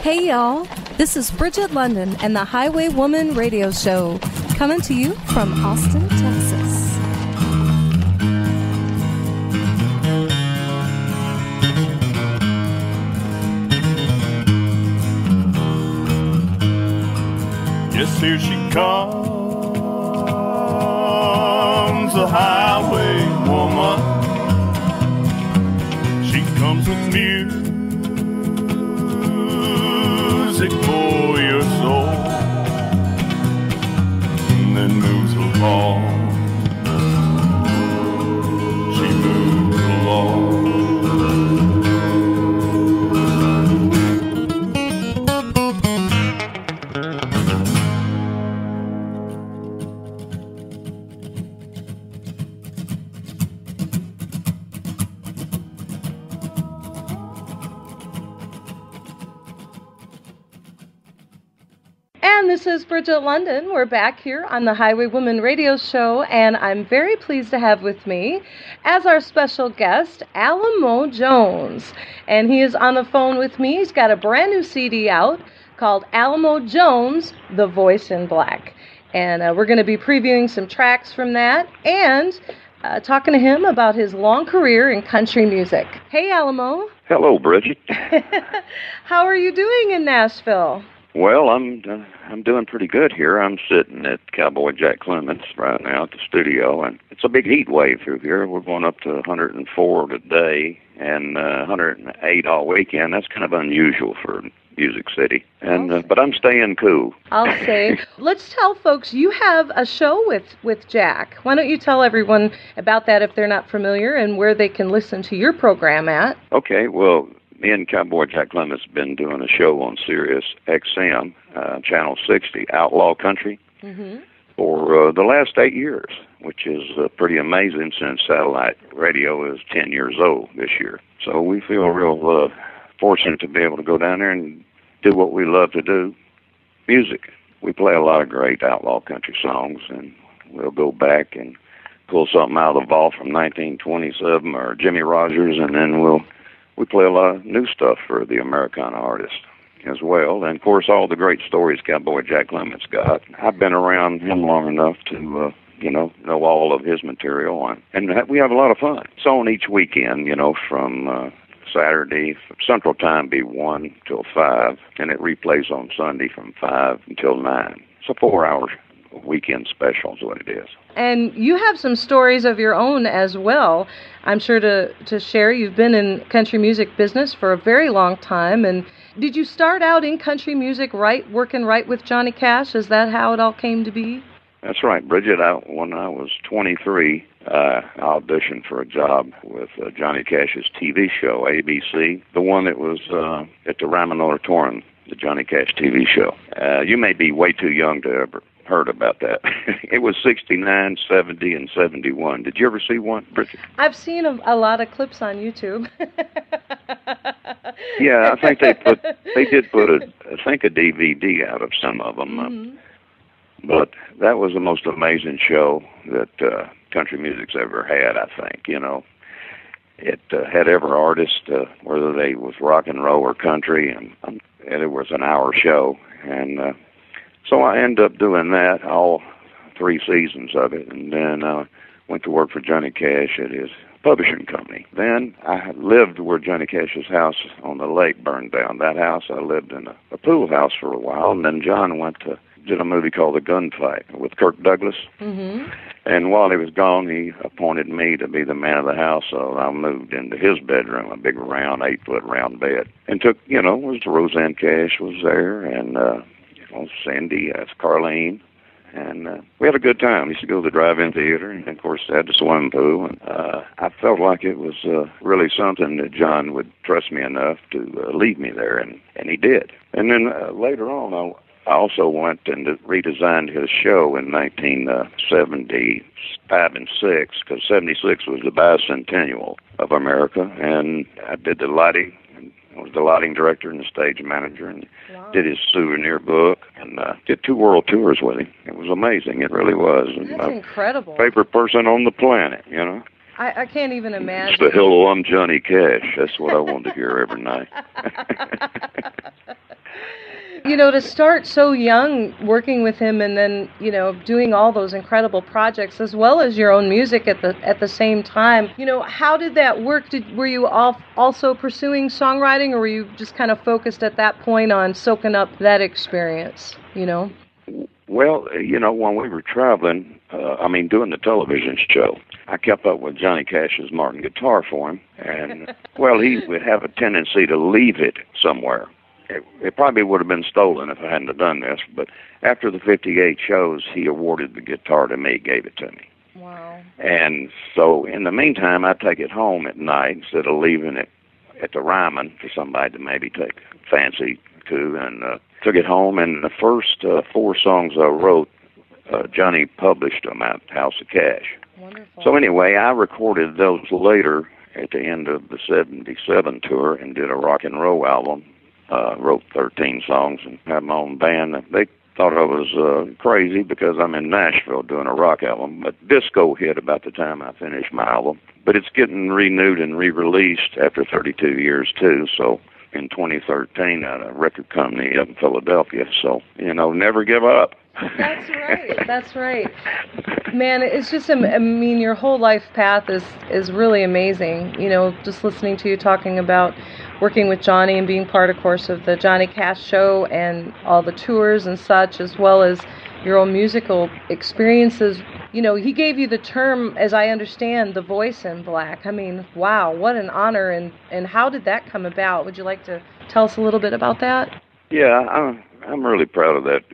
Hey y'all, this is Bridget London and the Highwaywoman radio show, coming to you from Austin, Texas. Yes, here she comes, the Highwaywoman. She comes with music for your soul, and then moves along. She moves along. And this is Bridget London. We're back here on the Highwaywoman radio show, and I'm very pleased to have with me as our special guest, Alamo Jones. And he is on the phone with me. He's got a brand new CD out called Alamo Jones, The Voice in Black. And we're going to be previewing some tracks from that and talking to him about his long career in country music. Hey, Alamo. Hello, Bridget. How are you doing in Nashville? Well, I'm doing pretty good here. I'm sitting at Cowboy Jack Clements right now at the studio, and it's a big heat wave through here. We're going up to 104 today and 108 all weekend. That's kind of unusual for Music City, and but I'm staying cool. I'll say. Let's tell folks you have a show with Jack. Why don't you tell everyone about that if they're not familiar and where they can listen to your program at? Okay, well, me and Cowboy Jack Clements have been doing a show on Sirius XM, Channel 60, Outlaw Country, for the last 8 years, which is pretty amazing since satellite radio is 10 years old this year. So we feel real fortunate to be able to go down there and do what we love to do, music. We play a lot of great outlaw country songs, and we'll go back and pull something out of the vault from 1927 or Jimmy Rogers, and then we play a lot of new stuff for the Americana artists as well. And, of course, all the great stories Cowboy Jack Clements got. I've been around him long enough to, know all of his material. And we have a lot of fun. It's on each weekend, from Saturday, Central Time be 1 till 5, and it replays on Sunday from 5 until 9. It's a 4-hour weekend special is what it is. And you have some stories of your own as well, I'm sure to share. You've been in country music business for a very long time. And did you start out in country music working right with Johnny Cash? Is that how it all came to be? That's right, Bridget. When I was 23, I auditioned for a job with Johnny Cash's TV show, ABC, the one that was at the Ryman Auditorium, the Johnny Cash TV show. You may be way too young to ever heard about that. It was 69, 70, and 71. Did you ever see one, Bridget? I've seen a lot of clips on YouTube. Yeah, I think they did put a DVD out of some of them. But that was the most amazing show that country music's ever had, I think. It had every artist, whether they was rock and roll or country, and it was an hour show. And so I ended up doing that, all 3 seasons of it, and then went to work for Johnny Cash at his publishing company. Then I lived where Johnny Cash's house on the lake burned down. That house, I lived in a pool house for a while, and then John did a movie called The Gunfight with Kirk Douglas. And while he was gone, he appointed me to be the man of the house, so I moved into his bedroom, a big round, 8-foot round bed, and took, was Roseanne Cash was there, and Cindy, that's Carlene, and we had a good time. We used to go to the drive-in theater, and of course, had the swimming pool, and I felt like it was really something that John would trust me enough to leave me there, and he did. And then later on, I also went and redesigned his show in 1975 and 6, because 76 was the bicentennial of America, and I did the lighting. I was the lighting director and the stage manager, and did his souvenir book, and did 2 world tours with him. It was amazing. It really was. That's incredible. Favorite person on the planet, I can't even imagine. It's the hello, I'm Johnny Cash. That's what I wanted to hear every night. to start so young working with him and then, doing all those incredible projects as well as your own music at the same time, how did that work? Were you also pursuing songwriting, or were you just kind of focused at that point on soaking up that experience, Well, when we were traveling, doing the television show, I kept up with Johnny Cash's Martin guitar for him, and, well, he would have a tendency to leave it somewhere. It probably would have been stolen if I hadn't have done this, but after the 58 shows, he awarded the guitar to me, gave it to me. Wow. And so in the meantime, I'd take it home at night instead of leaving it at the Ryman for somebody to maybe take fancy to, and took it home, and the first 4 songs I wrote, Johnny published them at House of Cash. Wonderful. So anyway, I recorded those later at the end of the 77 tour and did a rock and roll album. Wrote 13 songs and had my own band. They thought I was crazy because I'm in Nashville doing a rock album, but disco hit about the time I finished my album. But it's getting renewed and re-released after 32 years too, so in 2013 at a record company up in Philadelphia. So, never give up. That's right. That's right. Man, it's just, your whole life path is really amazing. Just listening to you talking about working with Johnny and being part, of course, of the Johnny Cash show and all the tours and such, as well as your own musical experiences. He gave you the term, as I understand, the voice in black. Wow, what an honor. And how did that come about? Would you like to tell us a little bit about that? Yeah, I'm really proud of that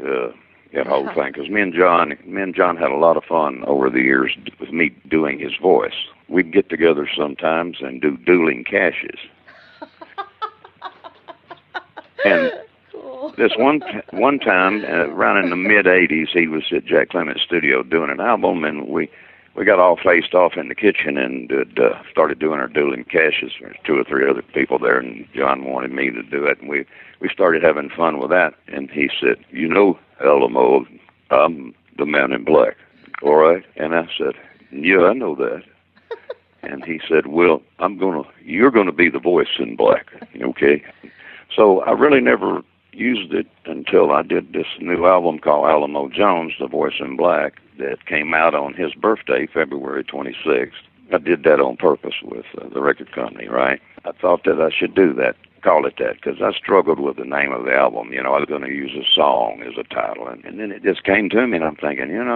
whole thing, because me and John had a lot of fun over the years with me doing his voice. We'd get together sometimes and do dueling caches. And cool. this one time, around in the mid-'80s, he was at Jack Clement's studio doing an album, and we got all faced off in the kitchen and started doing our dueling caches. There was 2 or 3 other people there, and John wanted me to do it, and we started having fun with that. And he said, Alamo, I'm the man in black, all right? And I said, yeah, I know that. And he said, well, you're gonna be the voice in black, okay? So I really never used it until I did this new album called Alamo Jones, The Voice in Black, that came out on his birthday, February 26th. I did that on purpose with the record company, right? I thought that I should do that, call it that, because I struggled with the name of the album. I was going to use a song as a title, and then it just came to me, and I'm thinking, in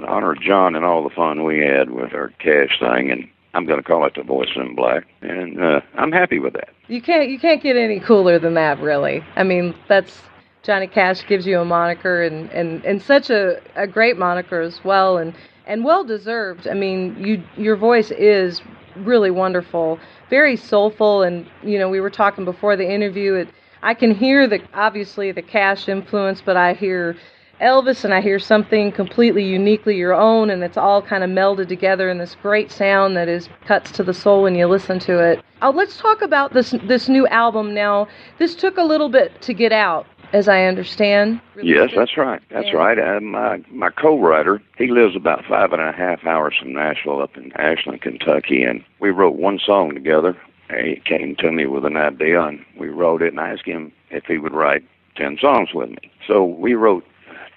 honor of John and all the fun we had with our Cash thing, and I'm going to call it The Voice in Black, and I'm happy with that. You can't get any cooler than that, really. That's Johnny Cash gives you a moniker, and such a great moniker as well, and well deserved. Your voice is really wonderful, very soulful, and we were talking before the interview. I can hear obviously the Cash influence, but I hear Elvis, and I hear something completely uniquely your own, and it's all kind of melded together in this great sound that cuts to the soul when you listen to it. Let's talk about this new album now. This took a little bit to get out, as I understand. Yes, that's right. That's right. My co-writer, he lives about 5.5 hours from Nashville, up in Ashland, Kentucky, and we wrote one song together. He came to me with an idea, and we wrote it, and I asked him if he would write 10 songs with me. So we wrote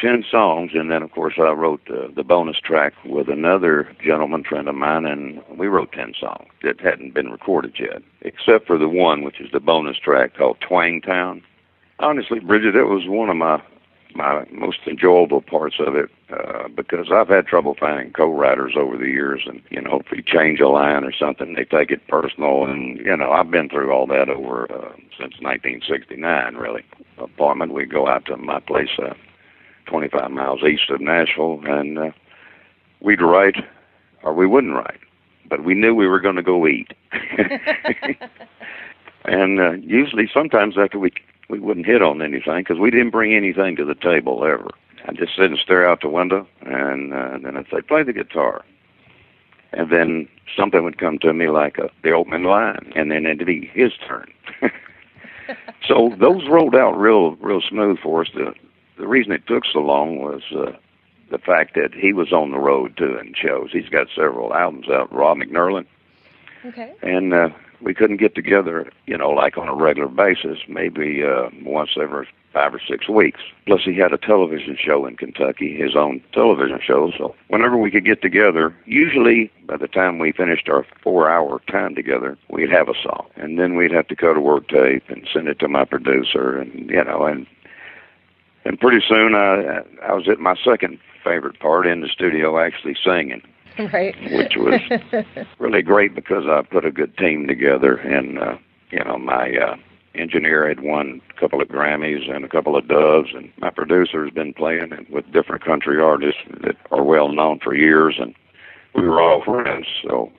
10 songs, and then, of course, I wrote the bonus track with another gentleman friend of mine, and we wrote 10 songs that hadn't been recorded yet, except for the one, which is the bonus track called Twang Town. Honestly, Bridget, it was one of my most enjoyable parts of it, because I've had trouble finding co-writers over the years, and, if we change a line or something, they take it personal, and, I've been through all that over since 1969, really. Appointment, we go out to my place 25 miles east of Nashville, and we'd write or we wouldn't write, but we knew we were going to go eat. And usually sometimes after we wouldn't hit on anything because we didn't bring anything to the table ever. I'd just sit and stare out the window, and then I'd say, play the guitar. And then something would come to me like the opening line, and then it'd be his turn. So those rolled out real smooth for us. The reason it took so long was the fact that he was on the road doing shows. He's got several albums out, Rob McNerlin. Okay. And we couldn't get together, like on a regular basis, maybe once every 5 or 6 weeks. Plus, he had a television show in Kentucky, his own television show. So whenever we could get together, usually by the time we finished our 4-hour time together, we'd have a song. And then we'd have to cut a work tape and send it to my producer, and pretty soon I was at my second favorite part in the studio, actually singing. Right. Which was really great because I put a good team together, and my engineer had won a couple of Grammys and a couple of Doves, and my producer's been playing with different country artists that are well known for years, and we were all friends. So,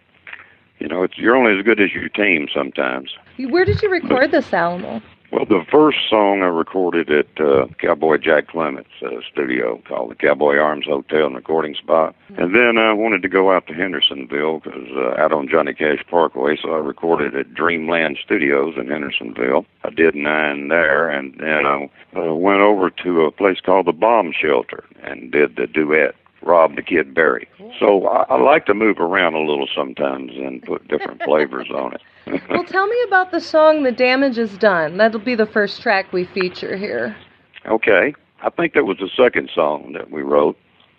you're only as good as your team sometimes. Where did you record this, Alamo? Well, the first song I recorded at Cowboy Jack Clement's studio called the Cowboy Arms Hotel and Recording Spot. And then I wanted to go out to Hendersonville because out on Johnny Cash Parkway, so I recorded at Dreamland Studios in Hendersonville. I did 9 there, and then I went over to a place called the Bomb Shelter and did the duet, Rob the Kid Berry. So I like to move around a little sometimes and put different flavors on it. Well, tell me about the song The Damage Is Done. That'll be the first track we feature here. Okay. I think that was the second song that we wrote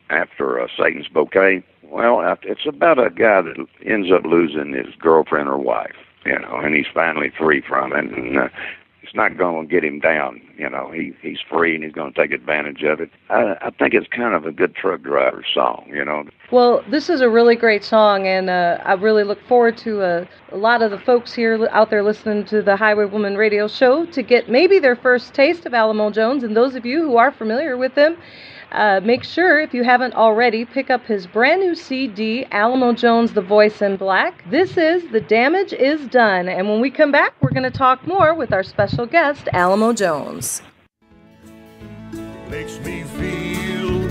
after Satan's Bouquet. Well, it's about a guy that ends up losing his girlfriend or wife, and he's finally free from it, and it's not going to get him down. He's free and he's going to take advantage of it. I think it's kind of a good truck driver song, Well, this is a really great song, and I really look forward to a lot of the folks here out there listening to the Highwaywoman radio show to get maybe their first taste of Alamo Jones. And those of you who are familiar with him, make sure, if you haven't already, pick up his brand new CD, Alamo Jones, The Voice in Black. This is The Damage Is Done. And when we come back, we're going to talk more with our special guest, Alamo Jones. Makes me feel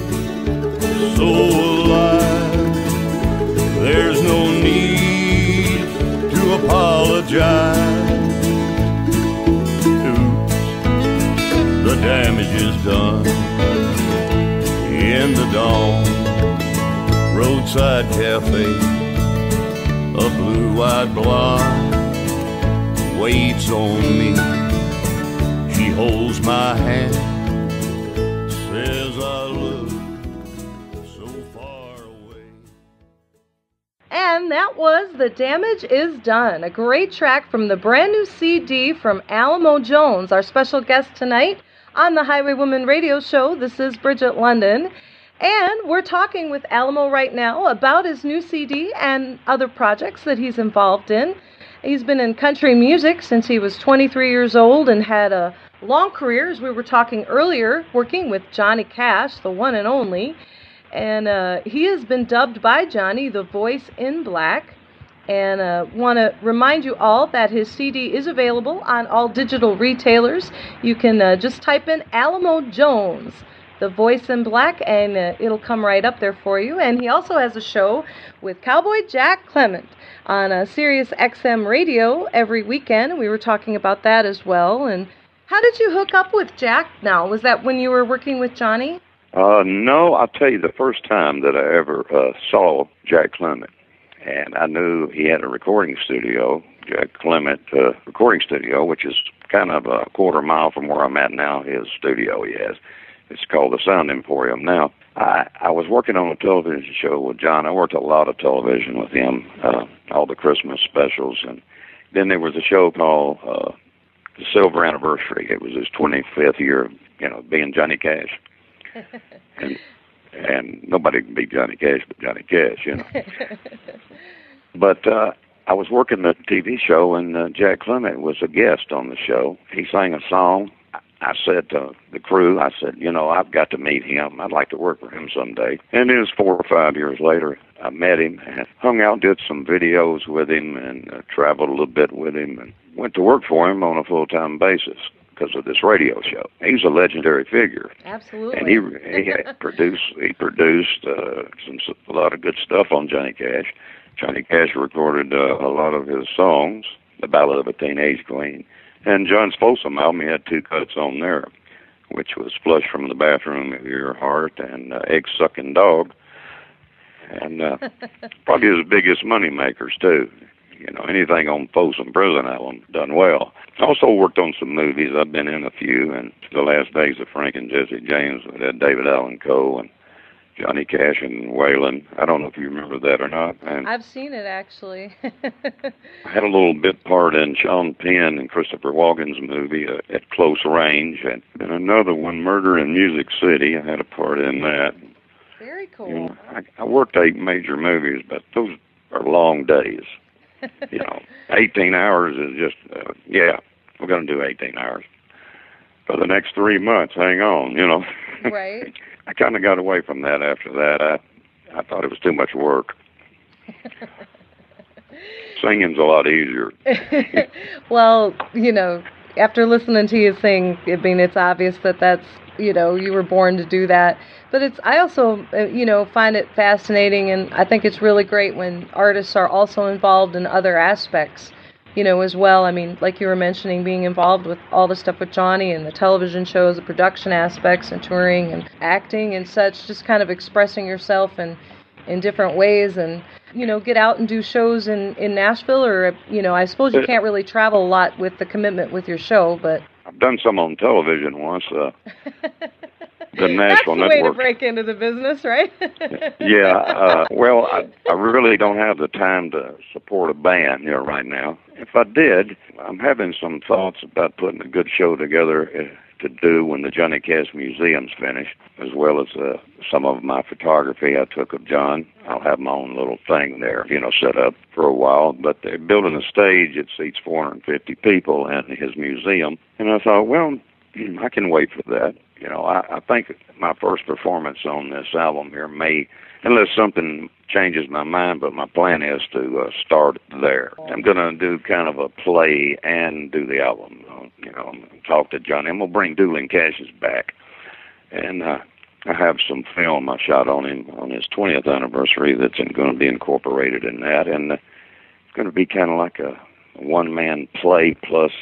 so alive. There's no need to apologize. Oops, the damage is done. In the dawn, roadside cafe, a blue-eyed blonde waits on me. She holds my hand, says I look so far away. And that was The Damage Is Done, a great track from the brand new CD from Alamo Jones, our special guest tonight on the Highwaywoman radio show. This is Bridget London, and we're talking with Alamo right now about his new CD and other projects that he's involved in. He's been in country music since he was 23 years old and had a long career, as we were talking earlier, working with Johnny Cash, the one and only. And he has been dubbed by Johnny the Voice in Black. And want to remind you all that his CD is available on all digital retailers. You can just type in Alamo Jones, The Voice in Black, and it'll come right up there for you. And he also has a show with Cowboy Jack Clement on Sirius XM Radio every weekend. We were talking about that as well. And how did you hook up with Jack now? Was that when you were working with Johnny? No, I'll tell you the first time that I ever saw Jack Clement. And I knew he had a recording studio, Jack Clement recording studio, which is kind of a quarter mile from where I'm at now, his studio he has. It's called the Sound Emporium now. I was working on a television show with John. I worked a lot of television with him, all the Christmas specials. And then there was a show called The Silver Anniversary. It was his 25th year, being Johnny Cash. And nobody can beat Johnny Cash but Johnny Cash, But I was working the TV show, and Jack Clement was a guest on the show. He sang a song. I said to the crew, I've got to meet him. I'd like to work for him someday. And it was 4 or 5 years later, I met him, and hung out, did some videos with him, and traveled a little bit with him, and went to work for him on a full-time basis because of this radio show. He's a legendary figure. Absolutely. And he produced a lot of good stuff on Johnny Cash. Johnny Cash recorded a lot of his songs, The Ballad of a Teenage Queen. And John Folsom album, he had 2 cuts on there, which was Flush from the Bathroom of Your Heart and Egg-Sucking Dog. And probably his biggest money makers, too. You know, anything on Folsom Prison album done well. Also worked on some movies. I've been in a few, and The Last Days of Frank and Jesse James. We had David Allen Coe and Johnny Cash and Waylon. I don't know if you remember that or not. And I've seen it, actually. I had a little bit part in Sean Penn and Christopher Walken's movie, At Close Range. And another one, Murder in Music City. I had a part in that. Very cool. You know, I worked 8 major movies, but those are long days. You know, 18 hours is just, yeah, we're going to do 18 hours. For the next 3 months, hang on, you know. Right. I kind of got away from that after that. I thought it was too much work. Singing's a lot easier. Well, you know, after listening to you sing, I mean, it's obvious that that's, you know, you were born to do that. But I also, you know, find it fascinating, and I think it's really great when artists are also involved in other aspects, you know, as well. I mean, like you were mentioning, being involved with all the stuff with Johnny and the television shows, the production aspects and touring and acting and such, just kind of expressing yourself in different ways, and, you know, get out and do shows in Nashville, or, you know, I suppose you can't really travel a lot with the commitment with your show, but... I've done some on television once. The Nashville That's the Network. way to break into the business, right? Yeah. Well, I really don't have the time to support a band here right now. If I did, I'm having some thoughts about putting a good show together to do when the Johnny Cash Museum's finished, as well as some of my photography I took of John. I'll have my own little thing there, you know, set up for a while. But they're building a stage that seats 450 people in his museum. And I thought, well, I can wait for that. You know, I think my first performance on this album here may, unless something changes my mind, but my plan is to start there. I'm going to do kind of a play and do the album. You know, talk to Johnny. I'm going to bring Dueling Cashes back. And I have some film I shot on him on his 20th anniversary that's going to be incorporated in that. And it's going to be kind of like a one-man play plus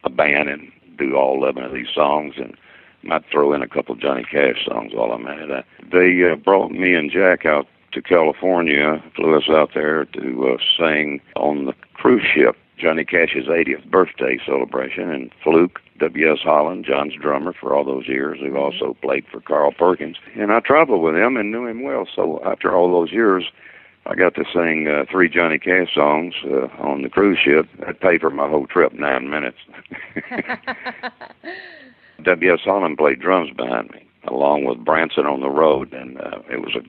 a band, and do all 11 of these songs, and might throw in a couple Johnny Cash songs while I'm at it. They brought me and Jack out to California, flew us out there to sing on the cruise ship, Johnny Cash's 80th birthday celebration, and Fluke, W.S. Holland, John's drummer for all those years, who also played for Carl Perkins. And I traveled with him and knew him well, so after all those years, I got to sing 3 Johnny Cash songs on the cruise ship. That paid for my whole trip, 9 minutes. W.S. Holland played drums behind me, along with Branson on the road, and it was a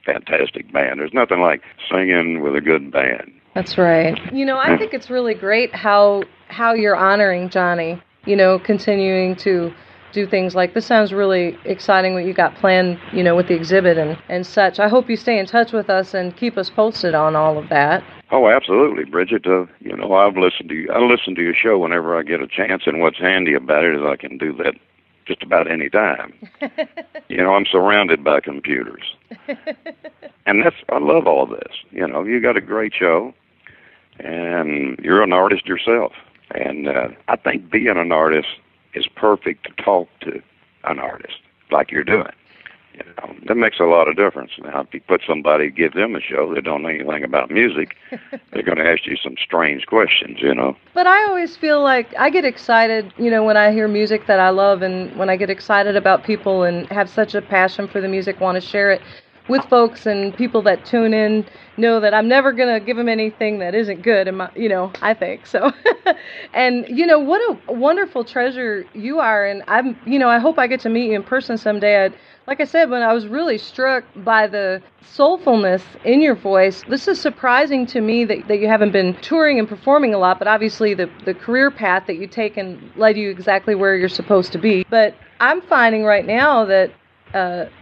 fantastic band. There's nothing like singing with a good band. That's right. You know, I think it's really great how you're honoring Johnny, you know, continuing to do things like this. Sounds really exciting what you got planned, you know, with the exhibit and such. I hope you stay in touch with us and keep us posted on all of that. Oh, absolutely, Bridget. You know, I listen to your show whenever I get a chance, and what's handy about it is I can do that just about any time. You know, I'm surrounded by computers. And I love all this. You know, you got a great show, and you're an artist yourself. And I think being an artist is perfect to talk to an artist like you're doing. You know, that makes a lot of difference. Now, if you put somebody, give them a show that don't know anything about music, they're going to ask you some strange questions, you know. But I always feel like I get excited, you know, when I hear music that I love, and when I get excited about people and have such a passion for the music, want to share it with folks, and people that tune in know that I'm never going to give them anything that isn't good, you know, I think so. And, you know, what a wonderful treasure you are. And you know, I hope I get to meet you in person someday. Like I said, when I was really struck by the soulfulness in your voice, this is surprising to me that you haven't been touring and performing a lot, but obviously the career path that you take and led you exactly where you're supposed to be. But I'm finding right now that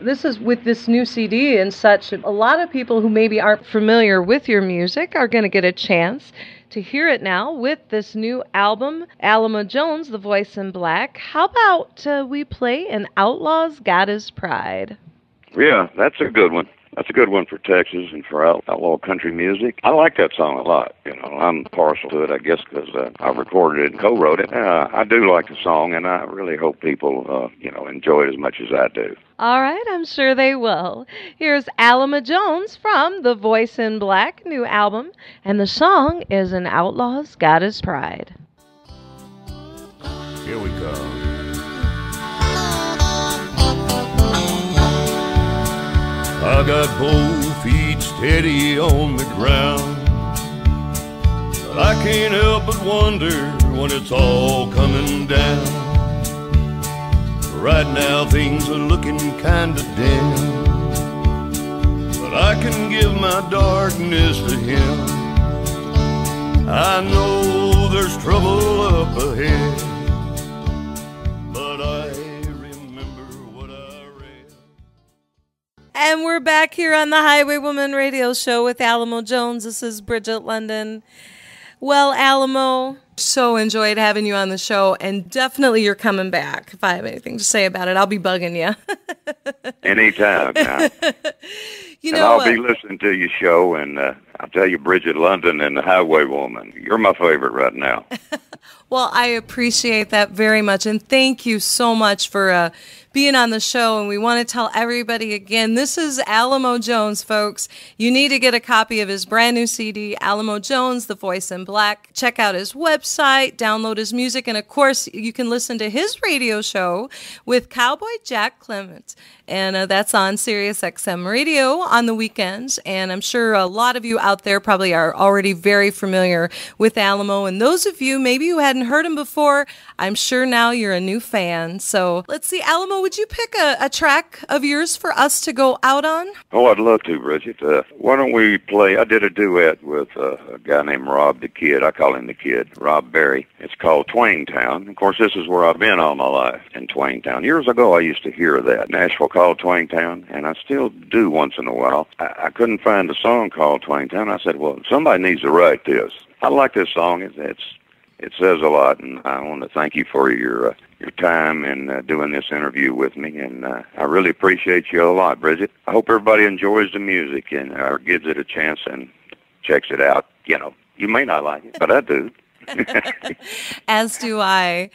this is with this new CD and such, a lot of people who maybe aren't familiar with your music are going to get a chance to hear it now with this new album, Alamo Jones, The Voice in Black. How about we play An Outlaw's Got His Pride? Yeah, that's a good one. That's a good one for Texas and for outlaw country music. I like that song a lot. You know, I'm partial to it, I guess, because I recorded it and co-wrote it. I do like the song, and I really hope people, enjoy it as much as I do. All right, I'm sure they will. Here's Alamo Jones from The Voice in Black new album, and the song is An Outlaw's Got His Pride. Here we come. I got both feet steady on the ground, but I can't help but wonder when it's all coming down. Right now things are looking kinda dim, but I can give my darkness to him. I know there's trouble up ahead, but I remember what I read. And we're back here on the Highwaywoman radio show with Alamo Jones. This is Bridget London. Well, Alamo, so enjoyed having you on the show, and definitely you're coming back. If I have anything to say about it, I'll be bugging you. Anytime. Now. You and know, I'll be listening to your show, and I'll tell you, Bridget London and the Highwaywoman, you're my favorite right now. Well, I appreciate that very much, and thank you so much for being on the show. And we want to tell everybody again, this is Alamo Jones, folks. You need to get a copy of his brand new CD, Alamo Jones, The Voice in Black. Check out his website, download his music, and of course, you can listen to his radio show with Cowboy Jack Clement. And that's on Sirius XM Radio on the weekends. And I'm sure a lot of you out there probably are already very familiar with Alamo. And those of you, maybe who hadn't heard him before, I'm sure now you're a new fan. So let's see, Alamo, would you pick a track of yours for us to go out on? Oh, I'd love to, Bridget. Why don't we play, I did a duet with a guy named Rob the Kid. I call him the Kid, Rob Berry. It's called Twangtown. Of course, this is where I've been all my life, in Twangtown. Years ago, I used to hear that. Nashville called Twangtown, and I still do once in a while. I couldn't find a song called Twangtown. I said, well, somebody needs to write this. I like this song. It says a lot, and I want to thank you for your time in doing this interview with me, and I really appreciate you a lot, Bridget. I hope everybody enjoys the music and gives it a chance and checks it out. You know, you may not like it, but I do. As do I.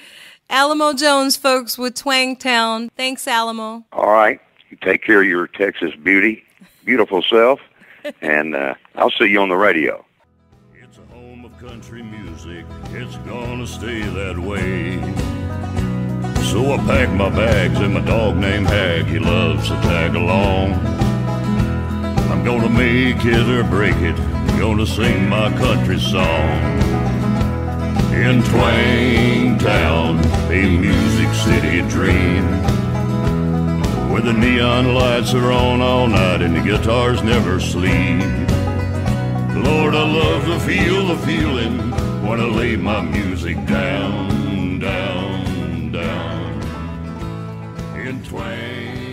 Alamo Jones, folks, with Twangtown. Thanks, Alamo. All right. You take care of your Texas beautiful self, and I'll see you on the radio. It's a home of country music. It's gonna stay that way. So I pack my bags and my dog named Hag, he loves to tag along. I'm gonna make it or break it, gonna sing my country song. In Twangtown, a Music City dream, where the neon lights are on all night and the guitars never sleep. Lord, I love to feel the feeling when I lay my music down, down, down in Twangtown.